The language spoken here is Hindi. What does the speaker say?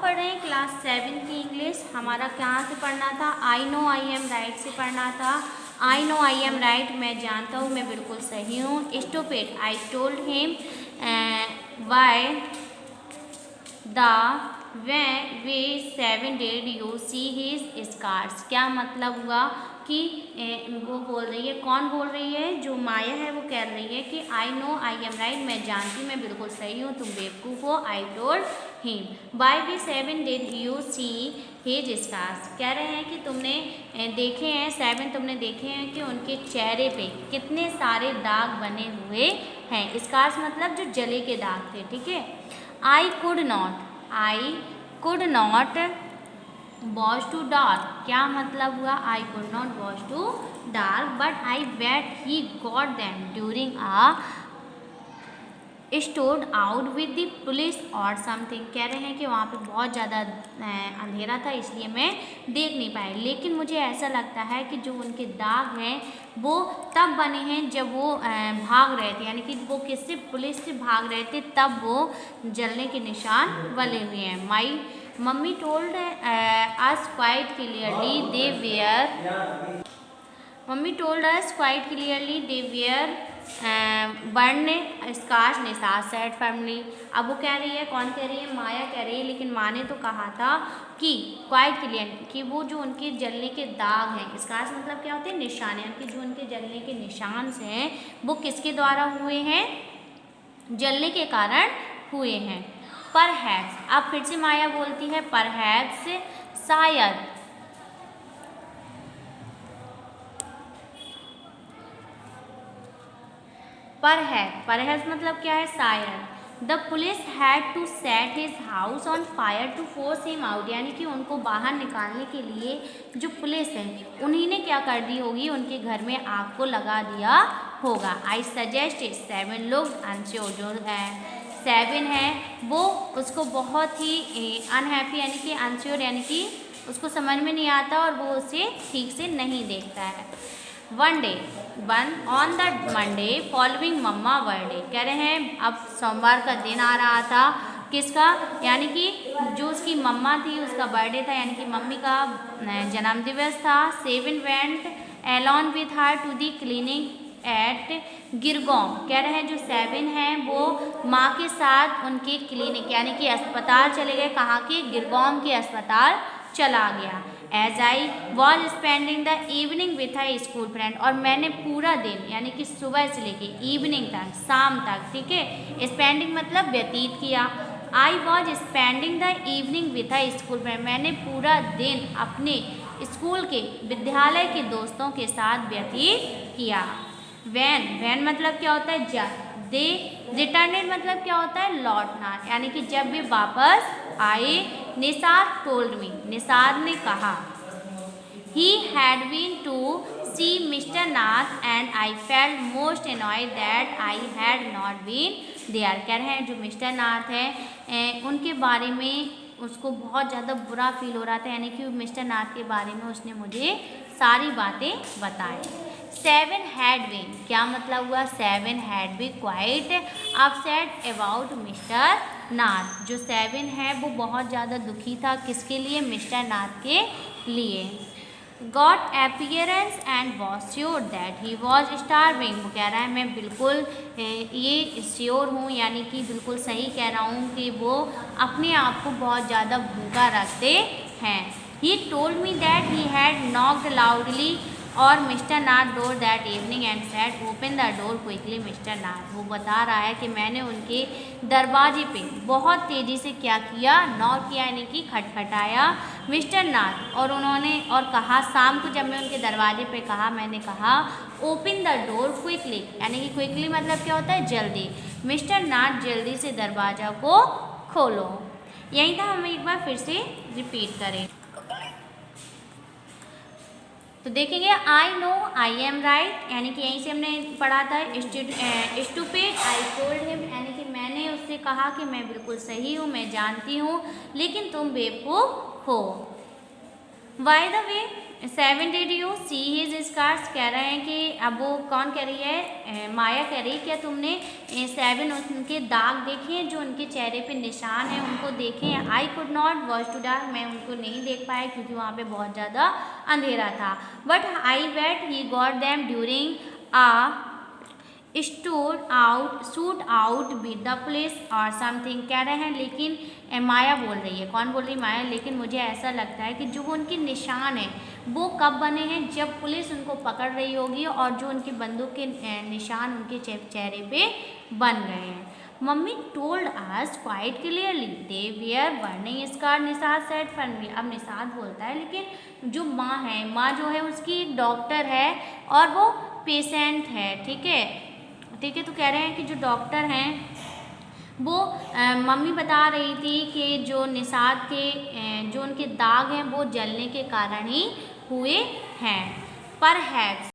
पढ़ रहे हैं क्लास 7 की इंग्लिश। हमारा कहाँ से पढ़ना था? I know I am right से पढ़ना था। I know I am right, मैं जानता हूँ मैं बिल्कुल सही हूँ। Stupid, I told him by the way 7 did you see his scars. क्या मतलब हुआ कि वो बोल रही है, कौन बोल रही है? जो माया है वो कह रही है कि I know I am right, मैं जानती मैं बिल्कुल सही हूँ, तुम बेवकूफ़ हो। I told him by way 7 did you see his scars. कह रहे हैं कि तुमने देखे हैं 7, तुमने देखे हैं कि उनके चेहरे पे कितने सारे दाग बने हुए हैं। स्कार्स मतलब जो जले के दाग थे, ठीक है। I could not watch too dark. क्या मतलब हुआ? I could not watch too dark but I bet he got them during a stored out with the police और समथिंग। कह रहे हैं कि वहाँ पे बहुत ज़्यादा अंधेरा था इसलिए मैं देख नहीं पाई, लेकिन मुझे ऐसा लगता है कि जो उनके दाग हैं वो तब बने हैं जब वो भाग रहे थे, यानी कि वो किससे? पुलिस से भाग रहे थे, तब वो जलने के निशान बने हुए हैं। My mummy told us quite clearly they were mummy told us quite clearly they were burn scars Nisar said family. अब वो कह रही है, कौन कह रही है? माया कह रही है, लेकिन माँ ने तो कहा था कि क्वाइट क्लियर कि वो जो उनके जलने के दाग हैं, स्कार्स मतलब क्या होते हैं? निशान, यानी कि जो उनके जलने के निशान हैं वो किसके द्वारा हुए हैं? जलने के कारण हुए हैं। परहैप्स, अब फिर से माया बोलती है परहैप्स, शायद। परहैप्स मतलब क्या है? शायद। The police had to set his house on fire to force him out, यानी कि उनको बाहर निकालने के लिए जो पुलिस है उन्हीं ने क्या कर दी होगी? उनके घर में आग को लगा दिया होगा। आई सजेस्ट 7 लोग अनश्योर, जो है 7 है वो उसको बहुत ही अनहैप्पी, यानी कि अनश्योर, यानी कि उसको समझ में नहीं आता और वो उसे ठीक से नहीं देखता है। On the Monday following mama birthday. कह रहे हैं अब सोमवार का दिन आ रहा था, किसका? यानी कि जो उसकी मम्मा थी उसका बर्थडे था, यानी कि मम्मी का जन्मदिवस था। 7 went alone with her to the clinic at Girgaon. कह रहे हैं जो 7 हैं वो माँ के साथ उनके क्लिनिक यानी कि अस्पताल चले गए। कहाँ के? गिरगांव के अस्पताल चला गया। As I was spending the evening with I school friend, और मैंने पूरा दिन यानी कि सुबह से लेके इवनिंग तक, शाम तक, ठीक है, स्पेंडिंग मतलब व्यतीत किया। आई was spending the evening with I school friend, मैंने पूरा दिन अपने स्कूल के, विद्यालय के दोस्तों के साथ व्यतीत किया। वैन मतलब क्या होता है? जब। दे रिटर्नेड मतलब क्या होता है? लौटना, यानी कि जब वे वापस आए। निसार टोल्ड मी, निसार ने कहा, he had been to see mister Nath and I felt most annoyed that I had not been there. कह रहे हैं जो मिस्टर नाथ हैं उनके बारे में उसको बहुत ज़्यादा बुरा फील हो रहा था, यानी कि मिस्टर नाथ के बारे में उसने मुझे सारी बातें बताई। 7 हैड बीन, क्या मतलब हुआ? 7 had be quite upset about mister Nath. जो 7 है वो बहुत ज़्यादा दुखी था, किसके लिए? मिस्टर नाथ के लिए। Got appearance and was sure that he was starving. वो कह रहा है मैं बिल्कुल ये श्योर हूँ, यानी कि बिल्कुल सही कह रहा हूँ कि वो अपने आप को बहुत ज़्यादा भूखा रखते हैं। He told me that he had knocked loudly और mister Nath door that evening and said open the door quickly mister Nath. वो बता रहा है कि मैंने उनके दरवाजे पे बहुत तेज़ी से क्या किया? नॉक किया, यानी कि खटखटाया मिस्टर नाथ, और उन्होंने और कहा, शाम को जब मैं उनके दरवाजे पे कहा, मैंने कहा ओपन द डोर क्विकली, यानी कि क्विकली मतलब क्या होता है? जल्दी। मिस्टर नाथ जल्दी से दरवाज़ा को खोलो। यही था, हम एक बार फिर से रिपीट करें तो देखेंगे। आई नो आई एम राइट, यानी कि यहीं से हमने पढ़ा था। स्टूपिड, आई टोल्ड हिम, यानी कि मैंने उससे कहा कि मैं बिल्कुल सही हूँ, मैं जानती हूँ, लेकिन तुम बेवकूफ़ हो। By the way 7 did you see his scars, कह रहे हैं कि अब वो कौन कह रही है, माया कह रही है क्या तुमने 7 उनके दाग देखे हैं, जो उनके चेहरे पे निशान हैं उनको देखे हैं। I could not watch too dark, मैं उनको नहीं देख पाया क्योंकि वहाँ पे बहुत ज़्यादा अंधेरा था। But I bet he got them during a shoot out with the police और समथिंग, कह रहे हैं लेकिन माया बोल रही है, कौन बोल रही है, माया, लेकिन मुझे ऐसा लगता है कि जो उनके निशान हैं वो कब बने हैं, जब पुलिस उनको पकड़ रही होगी और जो उनकी बंदूक के निशान उनके चेहरे पे बन गए हैं। Mummy told us quite clearly they were burning scar, Nishad said funnily, अब निषाद बोलता है लेकिन जो माँ है, माँ जो है उसकी एक डॉक्टर है और वो पेशेंट है, ठीक है, तो कह रहे हैं कि जो डॉक्टर हैं वो मम्मी बता रही थी कि जो निषाद के जो उनके दाग हैं वो जलने के कारण ही हुए हैं। परहैप्स